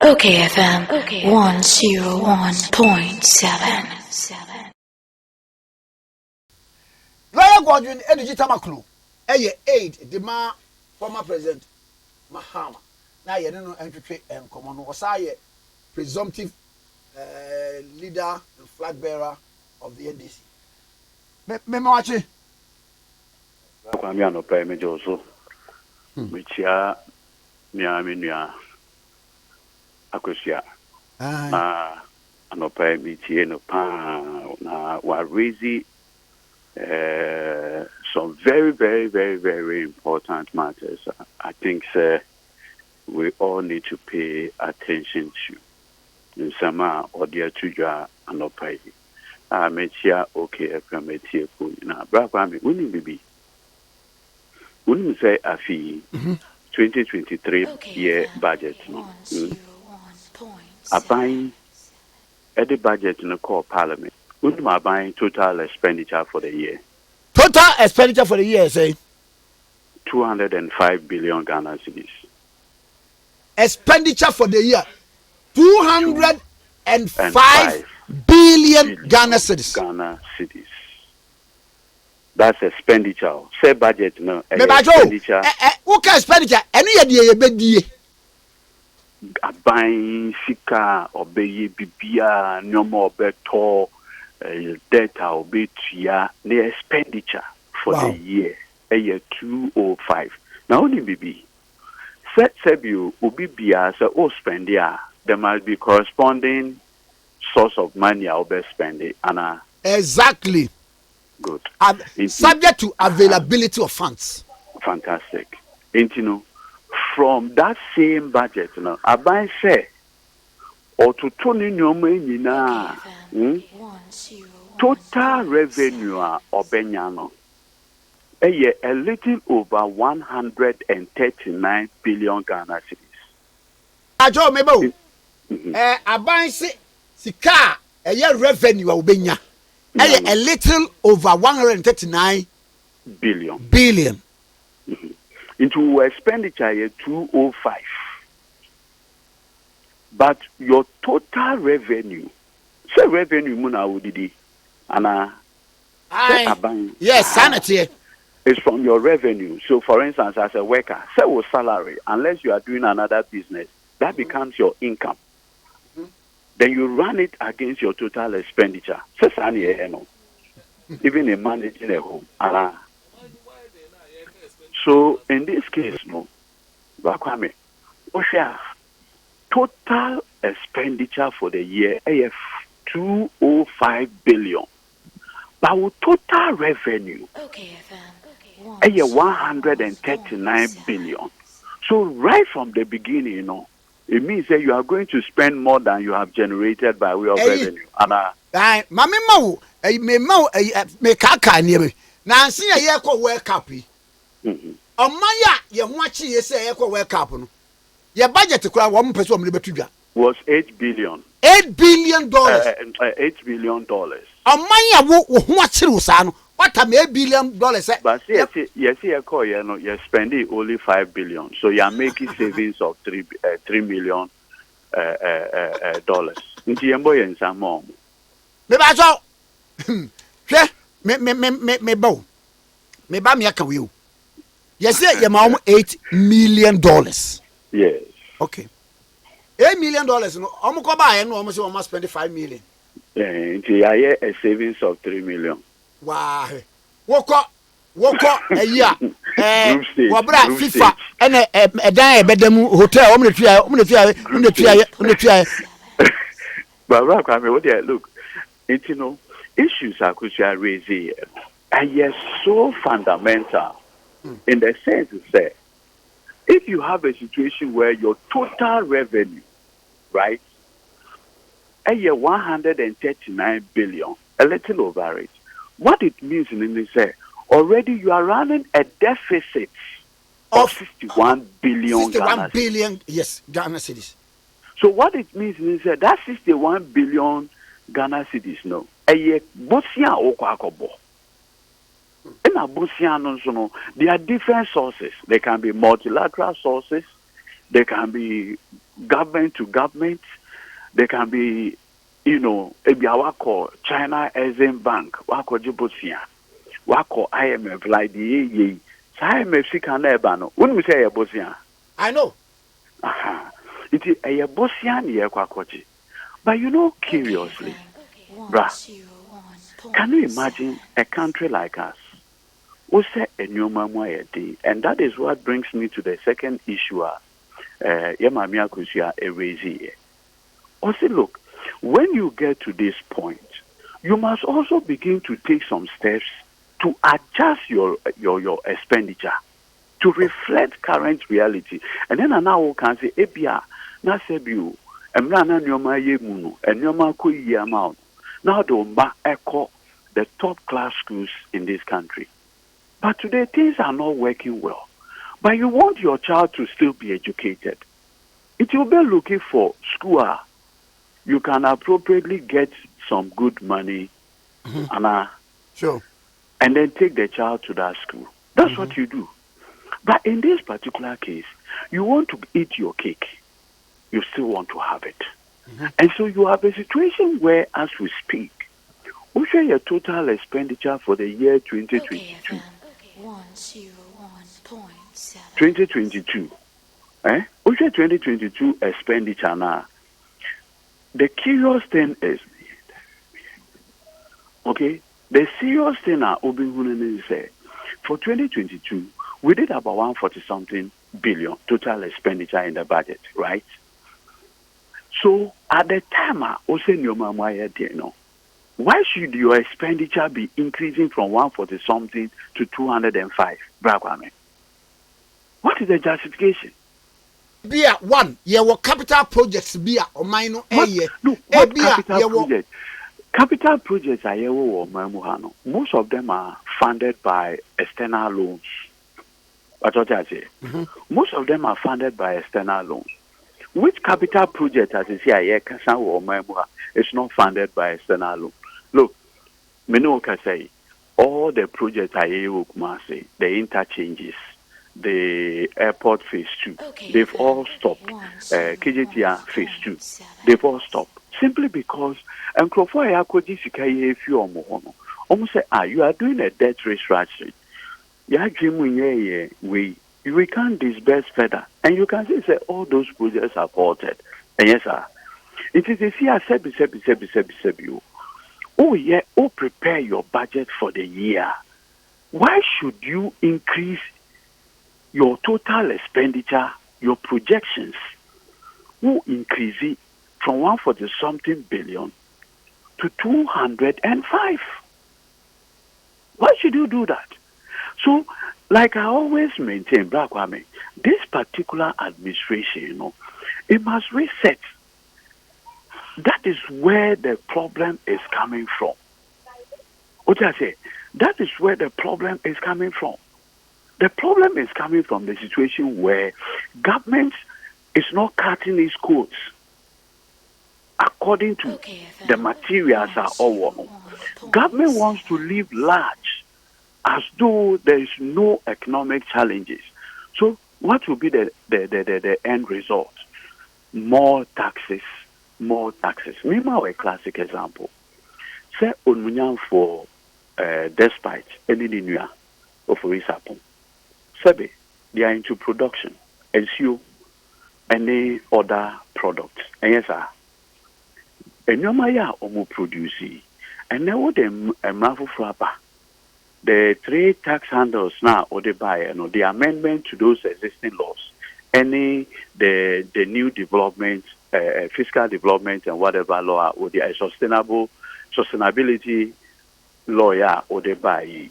OKFM 101.7. Lawyer Godwin Energy Tamakloe, aid the former president Mahama. Now you know entry and common was I presumptive leader and flag bearer of the NDC. Me watch it. Kwame anɔpa me joso mekyia nua akosua na anɔpa metie no pa na wa raise some very important matters. I think we all need to pay attention to in sama odia tujwa anɔpa yi mekyia okayfm metie ko na bra Kwame woni bibi wouldn't say a fee 2023 year budget no a buying at the budget in the core parliament wouldn't my buying total expenditure for the year say 205 billion Ghana cedis expenditure for the year 205 billion Ghana cedis. That's expenditure. Say budget no. Expenditure. Okay, expenditure. Any idea you be buying sika obey bibia nyomo obeto data obey tia the expenditure for the year. A year 205. Now only bibi. Set you ubibia so spend there must be corresponding source of money I'll be spending. Anna. Exactly. Good. Subject to availability of funds. Fantastic. From that same budget, I buy say, or to turn total revenue or benyano, a little over 139 billion Ghana cedis. Ajo mebo. I buy say, sika, a year revenue or benya. A little over 139 billion. Mm-hmm. Into expenditure 205. But your total revenue, say revenue muna udidi, ana. Yes, sanity. It's from your revenue. So, for instance, as a worker, say your salary, unless you are doing another business, that becomes your income. Then you run it against your total expenditure. Even in managing a home. So in this case, Bakwame, total expenditure for the year AF 205 billion. But with total revenue, 139 billion. So right from the beginning, it means that you are going to spend more than you have generated by way of revenue. Mami mau, me kaka niye. Nansi ya yeko World Cup. Omaya ye mwachi ye se yeko World Cup no. Ye budget kura wo mpese wo mlebetudwa. Was $8 billion. $8 billion. $8 billion. Omaya wo mwachi rusa no. What am $8 billion? But yes, you're spending only $5 billion. So you're making savings of $3 million dollars. Me ba so. Me bo. Me ba me aka we o. Yes, you ma $8 million. Yes. Okay. $8 million no. Omo ko ba ye no omo say omo spend $5 million. Yeah, a savings of $3 million. Wow. Woko a year. Wabra FIFA ene edan ebedam hotel omnetua. But Kwame, what there look, issues are could raise here. And yes, so fundamental in the sense that if you have a situation where your total revenue, right, a year 139 billion, a little over it. What it means in this already you are running a deficit of 61 billion. 61 billion, yes, Ghana cedis. So what it means is that 61 billion Ghana cedis no. A year bosia okwakobo. In a bosia no, there are different sources. They can be multilateral sources. They can be government to government. There can be, maybe I call China Exim Bank, wako Jibutia, wako IMF, like the ye. IMF can never know. Wouldn't we say a Bosnia? I know. Aha. It is a Bosnian year, Kwakoji. But curiously, can you imagine a country like us? We say a new day, and that is what brings me to the second issue. Yamamia Kusia erase. Also, look, when you get to this point, you must also begin to take some steps to adjust your expenditure to reflect current reality. And then I now can say, Ebia, na sebiu, emrana nyoma ye munu, and nyoma ko ye amount. Now the echo the top class schools in this country. But today things are not working well. But you want your child to still be educated. It will be looking for school. You can appropriately get some good money, sure, and then take the child to that school. That's what you do. But in this particular case, you want to eat your cake. You still want to have it. And so you have a situation where, as we speak, we share your total expenditure for the year 2022. 2022. We share 2022 expenditure now. The curious thing is, okay, the serious thing is for 2022, we did about 140 something billion total expenditure in the budget, right? So at the time, why should your expenditure be increasing from 140 something to 205? What is the justification? Bia one, your capital projects bia or minor What capital projects? Capital projects are most of them are funded by external loans. That's what I say. Most of them are funded by external loans. Which capital project, as you say, is not funded by external loans? Look, Menu can say all the projects say the interchanges, the airport phase 2, they've all stopped. KJTR phase 2, they've all stopped. Simply because and almost say, you are doing a debt restructuring. We can't disburse further. And you can say all those projects are halted. And yes, sir. It is a fear, you. Oh, yeah, prepare your budget for the year. Why should you increase your total expenditure, your projections? Who increase it from 140 something billion to 205? Why should you do that? So, like I always maintain, this particular administration, it must reset. That is where the problem is coming from. What I say? That is where the problem is coming from. The problem is coming from the situation where government is not cutting its coats according to the materials are all. Government wants to live large as though there is no economic challenges. So what will be the end result? More taxes, more taxes. Meanwhile, a classic example. Say on for despite any new of Risapon. Sebe, they are into production, ensure any other products. And yes, sir. And no maya omu produce. And now them a mafu frappa. The 3 tax handles now or the buyer, the amendment to those existing laws, any the new development, fiscal development and whatever law or the sustainability lawyer or the buyer.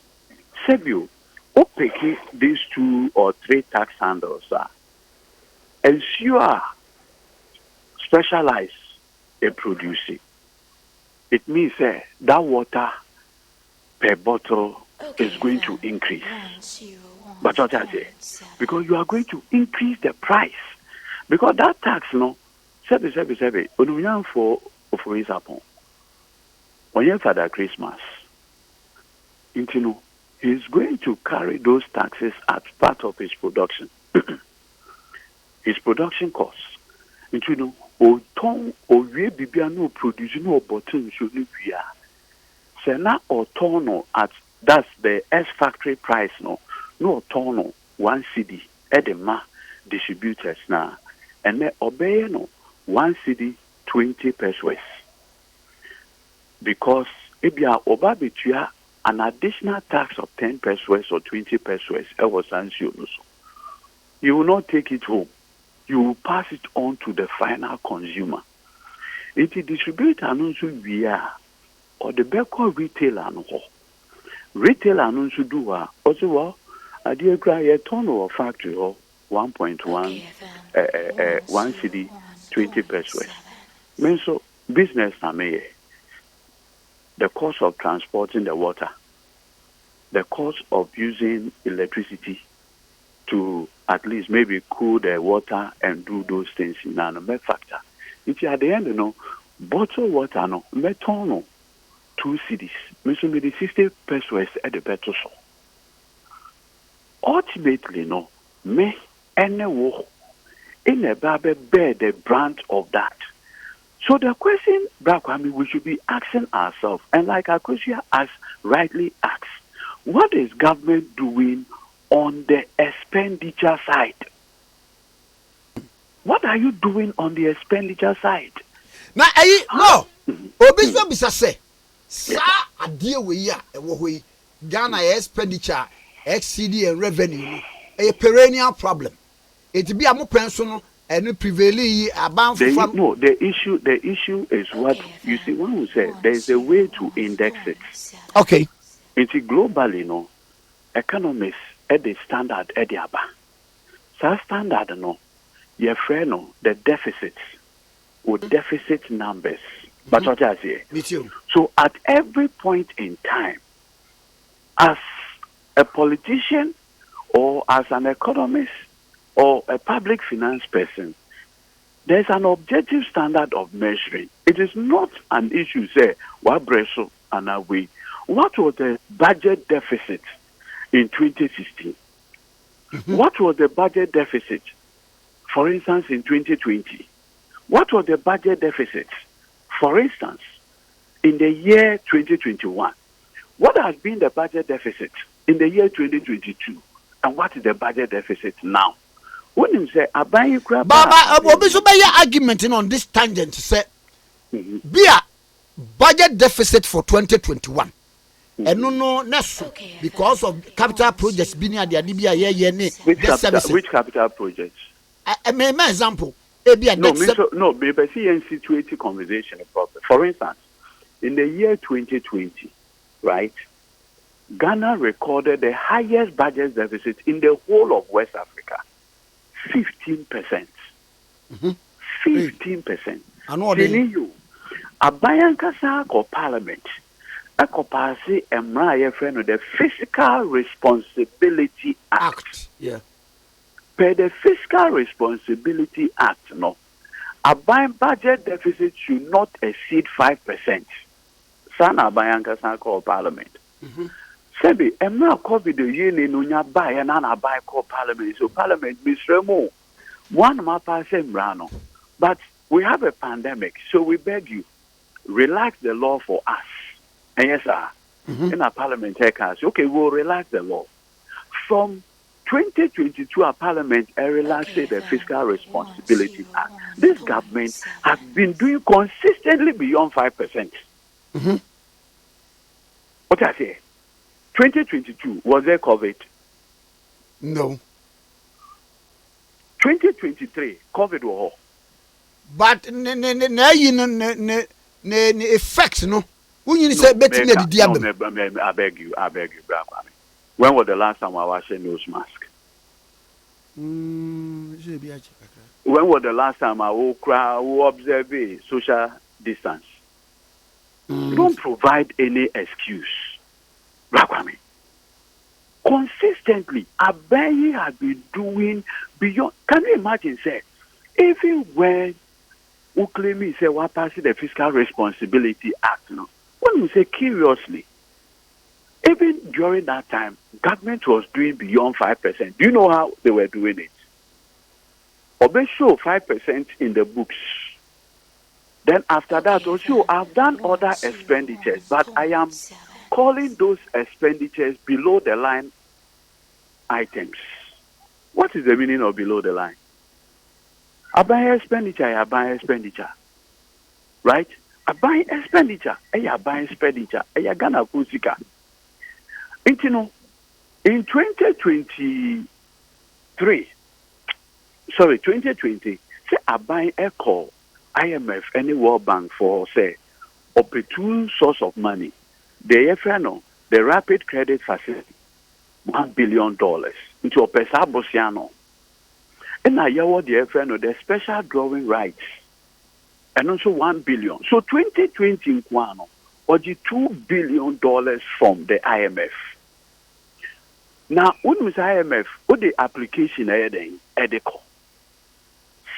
Sebio, opeki these 2 or 3 tax handles ensure specialize a producer. It means that water per bottle is going to increase. But what I say, because you are going to increase the price. Because that tax, seven, for example, on your Father Christmas, he's going to carry those taxes as part of his production. His production costs. Into no o ton o we bibia no produce no bottle so no bia. Se na o ton no at that's the S factory price no ton no 1 cedi edema distributors na and me obey no 1 cedi 20 pesos because ebia oba betua an additional tax of 10 pesos or 20 pesos e was ansio no so you will not take it home. You will pass it on to the final consumer. It is distributor no so we are or the beko retailer no ho. Retailer no so do also well adie kra ye turn or factory ho 1.1 1 cedi 20 pesos. Mean so business na me the cost of transporting the water, the cost of using electricity to at least maybe cool the water and do those things in an factor. If you at the end, bottled water, meton 2 cedis, maybe 60 pesos at the better so. Ultimately, me any wo in a baby bear the brand of that. So the question, Brakwami, we should be asking ourselves, and like Akosia has rightly asked, what is government doing on the expenditure side? What are you doing on the expenditure side? Now, no. Obispo bisa say, sa adie we ya ewo we Ghana expenditure, XCD and revenue a perennial problem. It be a mo penso no and prevailing about from no. The issue is what you see when we say there is a way to index it. Okay. It's globally, economists at the standard at the aba. So standard your friend the deficits or deficit numbers. But what I say? Me too. So at every point in time, as a politician or as an economist or a public finance person, there's an objective standard of measuring. It is not an issue, say, what breso and away. What was the budget deficit in 2016? What was the budget deficit, for instance, in 2020? What was the budget deficit, for instance, in the year 2021? What has been the budget deficit in the year 2022? And what is the budget deficit now? When you say, Baba, Obiso be argument on this tangent, say, be a budget deficit for 2021. And no, because of capital projects being at the Adibia, which capital projects? I may example. No, maybe see and situate conversation problem. For instance, in the year 2020, right, Ghana recorded the highest budget deficit in the whole of West Africa, 15%. 15%. Telling you, a Bayankasa or Parliament, a copasi and my friend of the Fiscal Responsibility Act. Yeah. Per the Fiscal Responsibility Act, a budget deficit should not exceed 5%. Sana Bayankasa or Parliament. Sebi, emra COVID the year nunya buy and ana buy call Parliament. So Parliament Mr. One mapa sembrano. But we have a pandemic, so we beg you, relax the law for us. And yes, sir, in our Parliament okay, we'll relax the law. From 2022, our Parliament relaxed the Fiscal Responsibility Act. This government has been doing consistently beyond 5%. What I say? 2022, was there COVID? No. 2023, COVID was. But the effects, no. When you say betting the diablo. I beg you, Brahma. When was the last time I was wearing nose mask? When was the last time I will observe social distance? Don't provide any excuse. Brahma. Consistently, Abayi has been doing beyond. Can you imagine, say, even when Uklemi say what passing the Fiscal Responsibility Act, when we say curiously, even during that time, government was doing beyond 5%. Do you know how they were doing it? Obe show 5% in the books. Then after that, also I've done other expenditures, but I am calling those expenditures below the line items. What is the meaning of below the line? Abang expenditure, right? Abang expenditure, abang expenditure, Ghana Kusika. In 2020, say abang echo IMF any World Bank for say opportune source of money. The rapid credit facility, $1 billion into a pesa bosiano. And I yaw the special drawing rights. And also 1 billion. So 2020 or the $2 billion from the IMF. Now, when was IMF, what the application edical?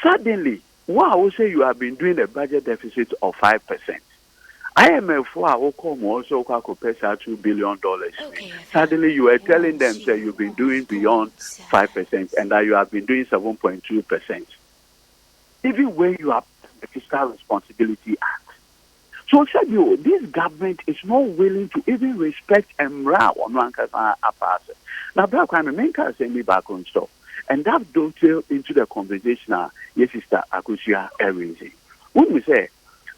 Suddenly, I will say you have been doing a budget deficit of 5%. IMF will come also $2 billion. Suddenly, you are telling them that you've been doing beyond 5% and that you have been doing 7.2%. Even when you have the Fiscal Responsibility Act. So, this government is not willing to even respect MRA on one person. Now, Black Crime main can send me back on stuff. And that dovetail into the conversation, yes, Sister Akusia Erezi. When we say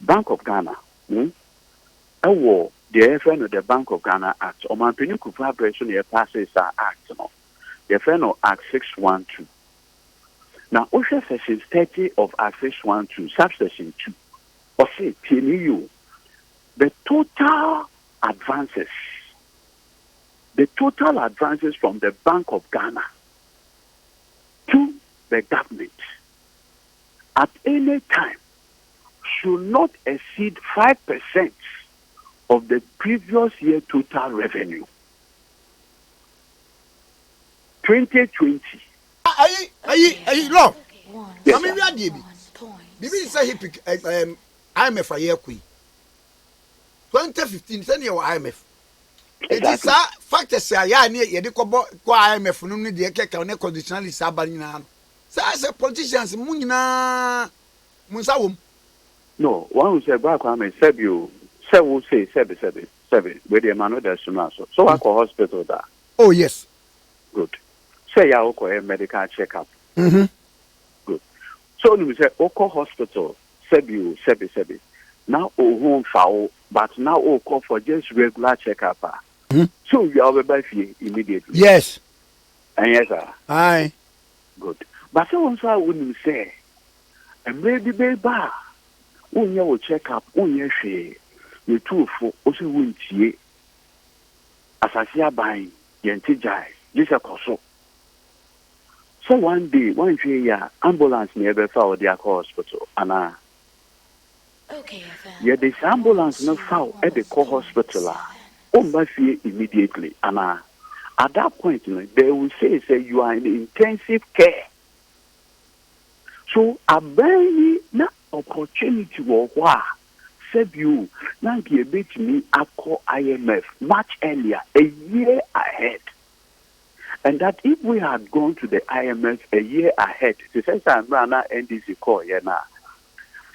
Bank of Ghana, the FN of the Bank of Ghana Act, or my opinion, could vibration here passes Act, the FN of Act 612. Now, OSHA section 30 of Act 612, subsection 2, or say, TNU, the total advances from the Bank of Ghana to the government at any time should not exceed 5% of the previous year total revenue. 2020. Law. Yes, I mean, we are DB. Bibi say he pick IMF a year 2015 send your IMF. It is a factors ya near Yedikobo IMF no need the keka ne conditionally sabanina. So as a politicians munina munsawum. No, one who said back I said you will say seven where the man that's so I call hospital that. Oh yes. Good. Say ya a medical checkup. Mm-hmm. Good. So we say Oko hospital sebi. Now home foul, but now call for just regular checkup. Mm-hmm. So you are by fee immediately. Yes. And yes, sir. Aye. Good. But so I wouldn't say and maybe baby unya will check up unya she you two for also won't ye asasia buying yenti jai this a koso. So one day one year ambulance near foul the hospital and yeah this ambulance no foul at the core hospital must see immediately and at that point they will say you are in intensive care. So a very na opportunity said you now give me call IMF much earlier, a year ahead. And that if we had gone to the IMF a year ahead, the first time NDC call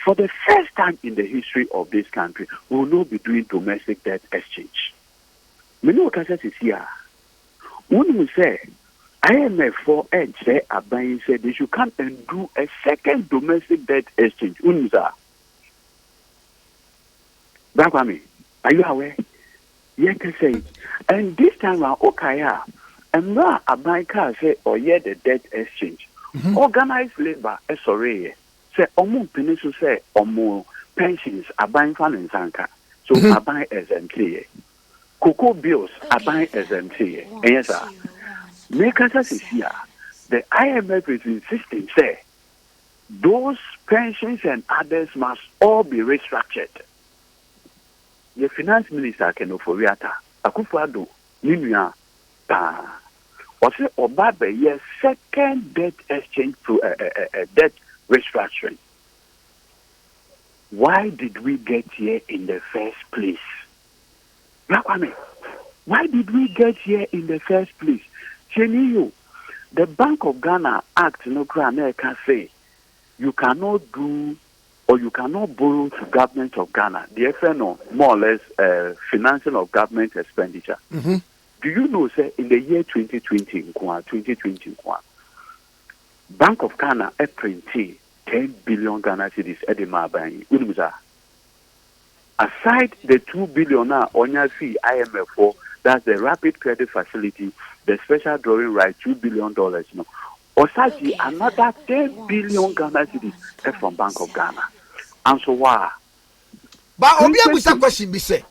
for the first time in the history of this country, we will not be doing domestic debt exchange. Many occasions is here. When we say IMF for edge say Abayin said they should come and do a second domestic debt exchange. Unza. Bakwami, are you aware? Yes, I say. And this time around, Okaya, and now Abayin say, oh yeah, the debt exchange. Mm-hmm. Organized labor, sorry, say, Omo Peninsula say, Omo pensions, Abayin fan Zanka. So Abayin exempt. Cocoa bills, Abayin exempt. Yes, sir. Make us here. The IMF is insisting, say, those pensions and others must all be restructured. The finance minister can oforiata. Akufo-Addo, Ninuya, or say Obabe, yes, second debt exchange to debt restructuring. Why did we get here in the first place? Why did we get here in the first place? The Bank of Ghana Act no America say you cannot do or you cannot borrow to government of Ghana. The FNO, more or less, financing of government expenditure. Mm-hmm. Do you know, say, in the year 2020, Bank of Ghana printed 10 billion Ghana cedis at the Mabanyi. Aside the 2 billion on your fee IMF for, that's the rapid credit facility, the special drawing right, $2 billion. You know. Osaji, another 10 billion Ghana cedis from Bank of Ghana. And so why? But Obia was a question be say.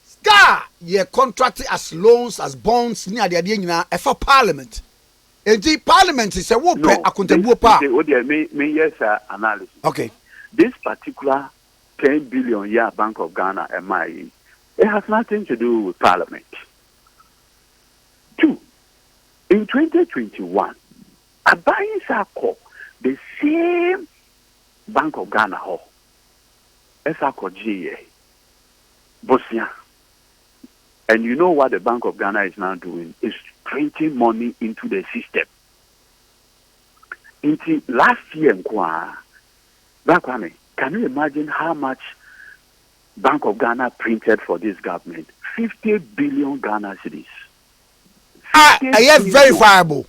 Scar, ye contracted as loans, as bonds, near the idea for Parliament. And the Parliament is a whoop, accountable part. Yes, analysis. Okay. This particular 10 billion year Bank of Ghana MIE, it has nothing to do with Parliament. 2, in 2021, a buying circle, the same Bank of Ghana hall, SRCO Bosnia. And you know what the Bank of Ghana is now doing? Is printing money into the system. Into last year, can you imagine how much Bank of Ghana printed for this government? 50 billion Ghana cedis. I have verifiable.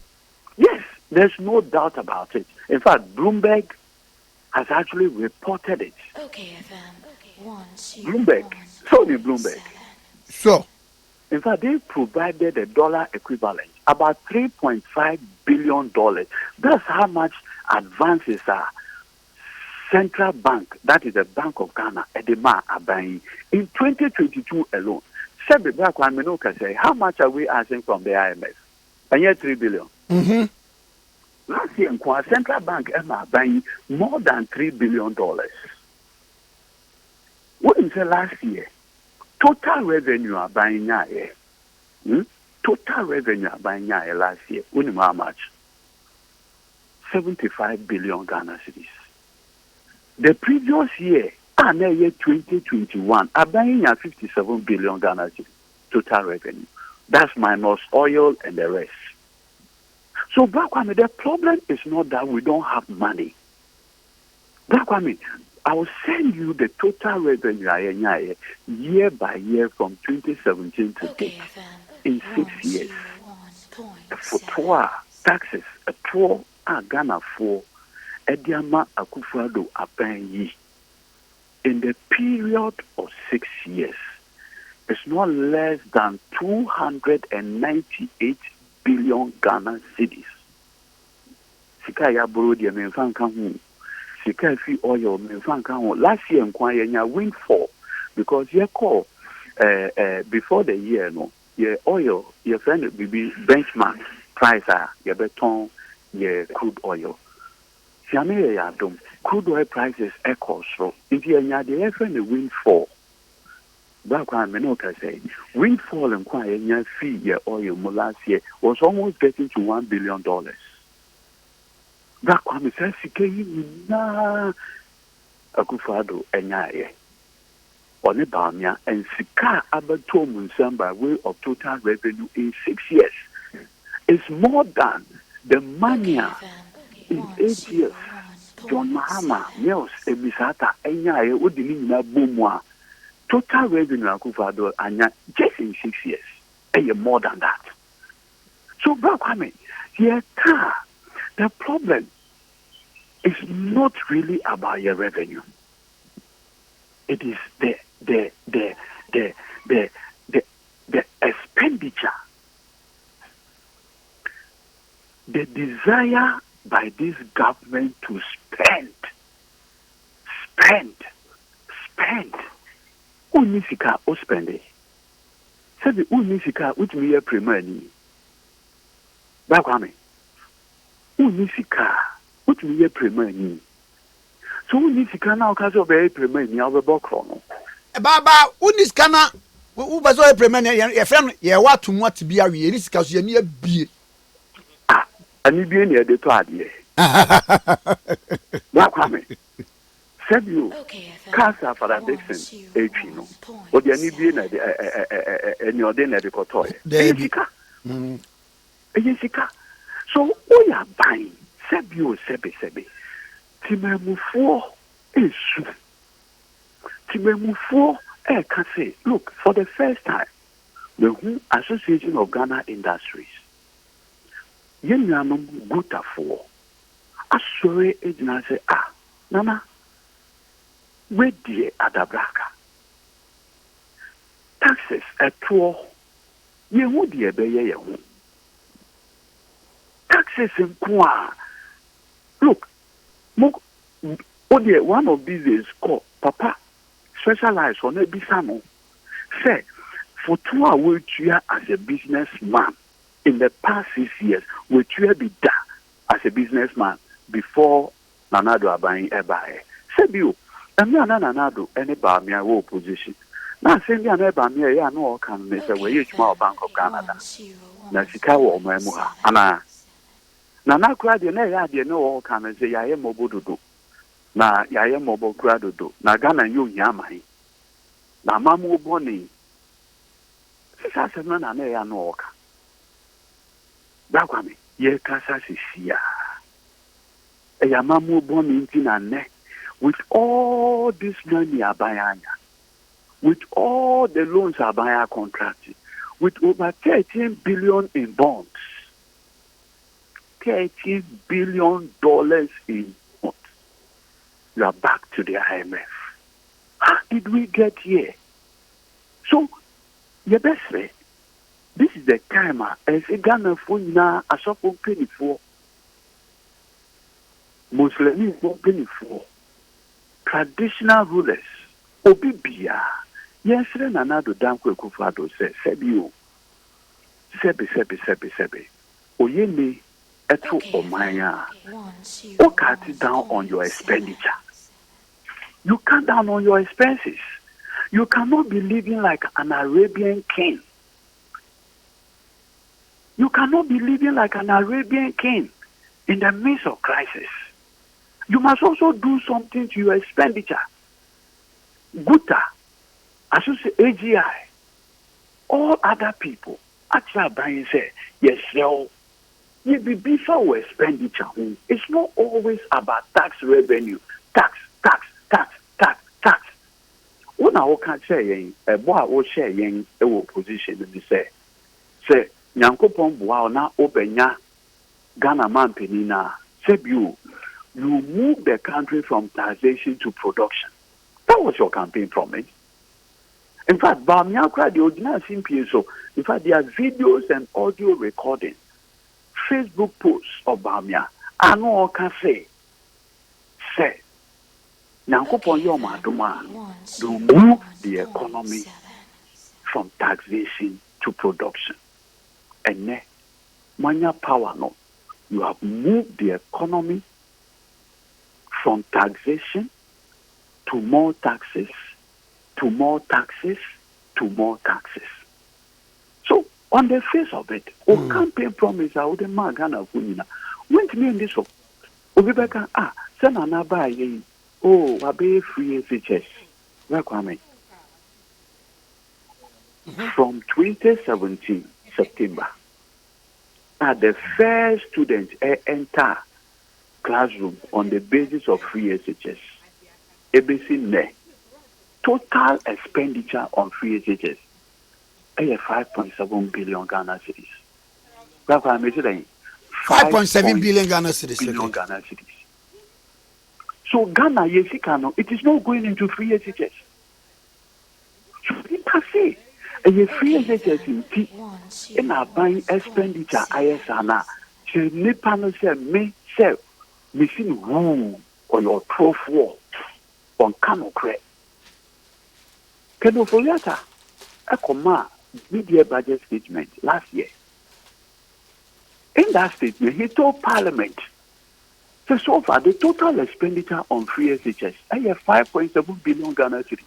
Yes, there's no doubt about it. In fact, Bloomberg has actually reported it. okayfm. Bloomberg. So did Bloomberg. So. In fact, they provided a dollar equivalent, about $3.5 billion. That's how much advances are. Central Bank, that is the Bank of Ghana, Edema Abayi, in 2022 alone. How much are we asking from the IMF? And yet $3 billion. Mm-hmm. Last year, Central Bank Emma buying more than $3 billion. What is the last year? Total revenue are buying Total revenue are buying last year. How much? 75 billion Ghana cedis. The previous year, 2021, are buying 57 billion Ghana cedis total revenue. That's minus oil and the rest. So, the problem is not that we don't have money. I will send you the total revenue year by year from 2017 to date in 6 years. For taxes, a poor Ghana for Ediama Akufo-Addo Abenyi in the period of 6 years, it's not less than 298 billion Ghana cedis. Sika ya borrow the menfanka hu. Sika fi oil menfanka hu. Last year nkwa windfall because you call before the year no your oil your friend be benchmark price your beton your crude oil. Siame ya dom crude oil prices echo so. If you the friend the windfall. Back when I say windfall and quiet fee your oil last year was almost getting to $1 billion. Back when I say na Akufo-Addo enyaye on Bamia and Sika Abatom by way of total revenue in 6 years. It's more than the money in 8 years. John Mahama, Nels, Emisata, enyaye udini bumwa. Total revenue Akufo-Addo just in 6 years, and more than that. So, the problem is not really about your revenue. It is the expenditure, the desire by this government to spend. Unisika o spende. Sabi unisika which me a primary. Bakwame. Unisika which me a primary. So unisika na okazo be primary ni obebokro no. Baba unisika na ubazo e primary ye friend ye watu mu atibia wi unisika so ye ne abie. Ah, ani bie ne de to ade. Bakwame. Sabi cancer for addiction no o de ani bie na de any ordinary kotoy sika sika so we are buying sebi Timemufo is Timemufo can say, look, for the first time, the Association of Ghana Industries, Yenyanum Gutafo, Asore Ejina say, Nana, where dear Adabraka? Taxes at poor, ye would ye be ye. Taxes in Kwa. Look, one of these is called Papa, specialized on a bisano. Say, for 2 hours, you are as a businessman in the past 6 years, which you have been done as a businessman before Nanado buying a buy. Said you, and Nanado, any bar me a position. Now, send you an eba me, ya no can miss away each more Bank of Canada. Nasikawa, Memoha, Anna. Nana cried the nay, I did no all can and say, I am mobile do. Na ya am mobile grado do. Na Ghana you yamai. Na mamu boni. Sisa seven and a no oka. Bakwami, ye casa sisia. A yamamu boni in ne. With all this money abayanya. With all the loans Abaya contracted, with over 13 billion in bonds, $13 billion in bonds, you are back to the IMF. How did we get here? So, your best way, this is the time as a Ghana for now, a so penny for Muslims, penny for traditional rulers, Obibia. Yes, Nanado Danko Kufado says, Sebio, Sebi, Oyemi, Etu Omaya, or cut it down on your expenditure. You cut down on your expenses. You cannot be living like an Arabian king. You cannot be living like an Arabian king in the midst of crisis. You must also do something to your expenditure. Guta. As you say, AGI, all other people, actually buying say, yes, so you be before expenditure. It's not always about tax revenue. Tax. When I can say, a boy will share in a position and say, Yankopon Boa na Obenya, Ghana man penina, said you move the country from taxation to production. That was your campaign promise. In fact, Bamia cried the original simple so. In fact, there are videos and audio recordings, Facebook posts of Bamia. I know I can say, Nankopon Yoma Duma, to move the economy from taxation to production. And ne, mania power no, you have moved the economy from taxation to more taxes. To more taxes. So, on the face of it, campaign promise I wouldn't mark Ghana Funina. Went me in this one. Obibeka, send an buy. I be free SHS. Where come from 2017 September, the first student enter classroom on the basis of free SHS. ABC ne. Total expenditure on free SHS is 5.7 billion Ghana cedis. 5.7 billion Ghana cedis. So Ghana, it is not going into free SHS. So people say, a free SHS in our buying expenditure, ISANA, Nipano say, me say, missing room on your 12 war on Kano Credit. Kenofoliata, a media budget statement last year. In that statement, he told Parliament, so far, the total expenditure on free SHS is 5.7 billion Ghana cedis.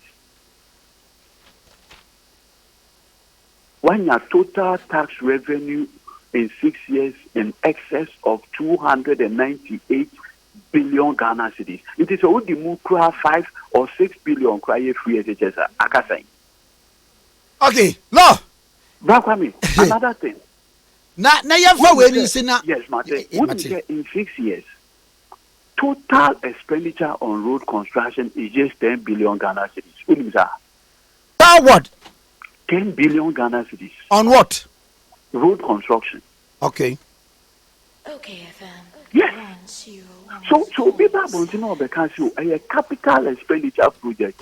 When your total tax revenue in 6 years in excess of 298 billion Ghana cedis. It is already move 5 or 6 billion free SHS. Okay, no. Brakwami, another thing. Na you for waiting na. Yes, Mate. What is in 6 years? total expenditure on road construction is just 10 billion Ghana cedis. What is that? What? 10 billion Ghana cedis. On what? Road construction. Okay, FM. Yes. So people are going to know because a capital expenditure project.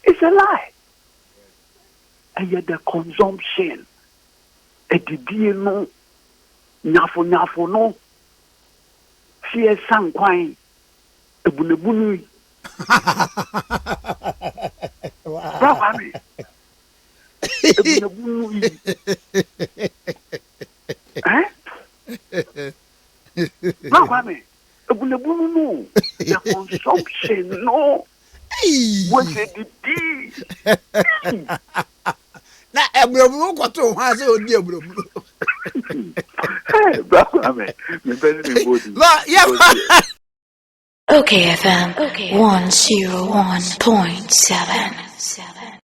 It's a lie. And yet the consumption, a no, nyafo no, fear sang quine, a bunabunu. Wow. Eh? Bravo, a bunabunu no, the consumption no. What's it? Na ebrobu ko to ha se odi ebrobu. Hey, bravo, me better body. Okay, FM. 101.7.